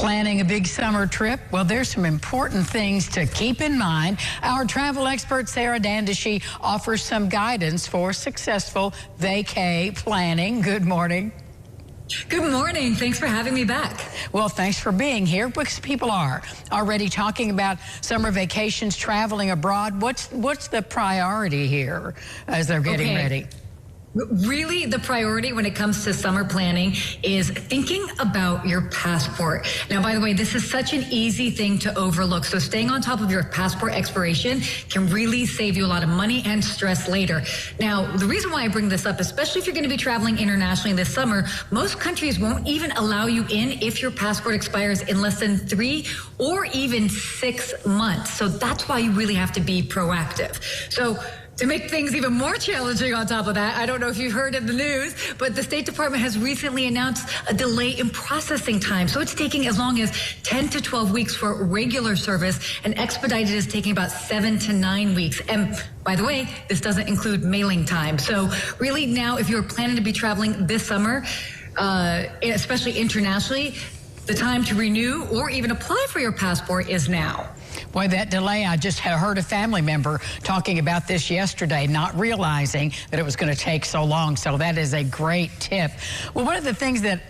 Planning a big summer trip? Well, there's some important things to keep in mind. Our travel expert, Sarah Dandashy, offers some guidance for successful vacay planning. Good morning. Good morning. Thanks for having me back. Well, thanks for being here, because people are already talking about summer vacations, traveling abroad. What's the priority here as they're getting ready? Really, the priority when it comes to summer planning is thinking about your passport. Now, by the way, this is such an easy thing to overlook. So staying on top of your passport expiration can really save you a lot of money and stress later. Now, the reason why I bring this up, especially if you're going to be traveling internationally this summer, most countries won't even allow you in if your passport expires in less than 3 or even 6 months. So that's why you really have to be proactive. So to make things even more challenging on top of that, I don't know if you've heard in the news, but the State Department has recently announced a delay in processing time. So it's taking as long as 10 to 12 weeks for regular service, and expedited is taking about 7 to 9 weeks. And by the way, this doesn't include mailing time. So really now, if you're planning to be traveling this summer, especially internationally, the time to renew or even apply for your passport is now. Boy, that delay, I just heard a family member talking about this yesterday, not realizing that it was going to take so long. So that is a great tip. Well, one of the things that,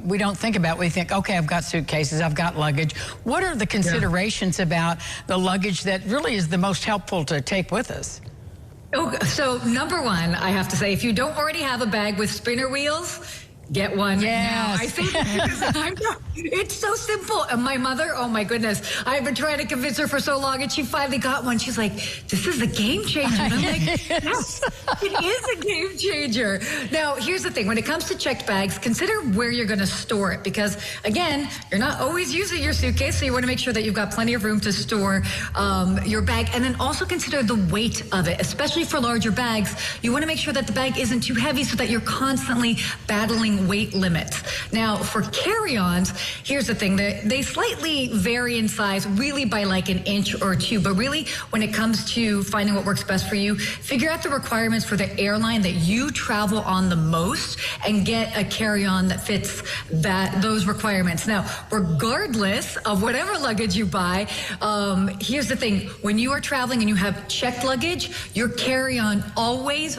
we don't think about, we think, okay, I've got suitcases, I've got luggage. What are the considerations about the luggage that really is the most helpful to take with us? Oh, so number one, I have to say, if you don't already have a bag with spinner wheels, get one. Yes. Now. I think it's so simple. And my mother, oh my goodness, I've been trying to convince her for so long, and she finally got one. She's like, this is a game changer. And I'm like, yes, it is a game changer. Now, here's the thing. When it comes to checked bags, consider where you're going to store it, because again, you're not always using your suitcase, so you want to make sure that you've got plenty of room to store your bag. And then also consider the weight of it, especially for larger bags. You want to make sure that the bag isn't too heavy so that you're constantly battling weight limits. Now, for carry-ons, here's the thing. They slightly vary in size, really by like an inch or two. But really, when it comes to finding what works best for you, figure out the requirements for the airline that you travel on the most and get a carry-on that fits those requirements. Now, regardless of whatever luggage you buy, here's the thing. When you are traveling and you have checked luggage, your carry-on always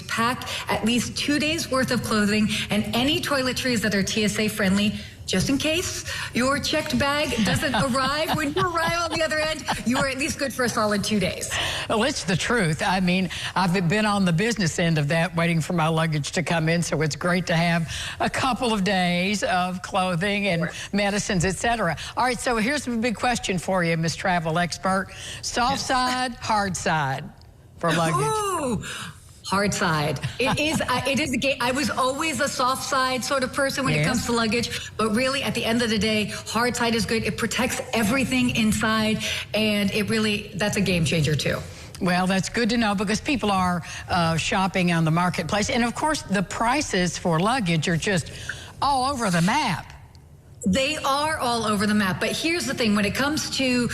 pack at least 2 days worth of clothing and any toiletries that are TSA friendly, just in case your checked bag doesn't arrive. When you arrive on the other end, you are at least good for a solid 2 days. Well, it's the truth. I mean, I've been on the business end of that, waiting for my luggage to come in, so it's great to have a couple of days of clothing and medicines, etc. All right, so here's a big question for you, Miss Travel Expert. Soft side, hard side for luggage? Ooh. Hard side. It is a game. I was always a soft side sort of person when it comes to luggage, but really at the end of the day, hard side is good. It protects everything inside, and that's a game changer too. Well, that's good to know, because people are shopping on the marketplace. And of course, the prices for luggage are just all over the map. They are all over the map. But here's the thing. When it comes to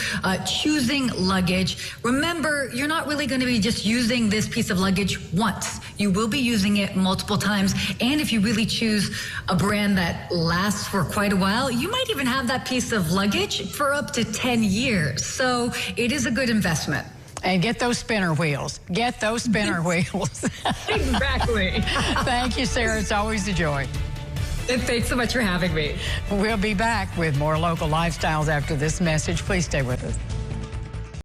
choosing luggage, remember, you're not really going to be just using this piece of luggage once. You will be using it multiple times. And if you really choose a brand that lasts for quite a while, you might even have that piece of luggage for up to 10 years. So it is a good investment. And get those spinner wheels. Get those spinner wheels. Exactly. Thank you, Sarah. It's always a joy. And thanks so much for having me. We'll be back with more local lifestyles after this message. Please stay with us.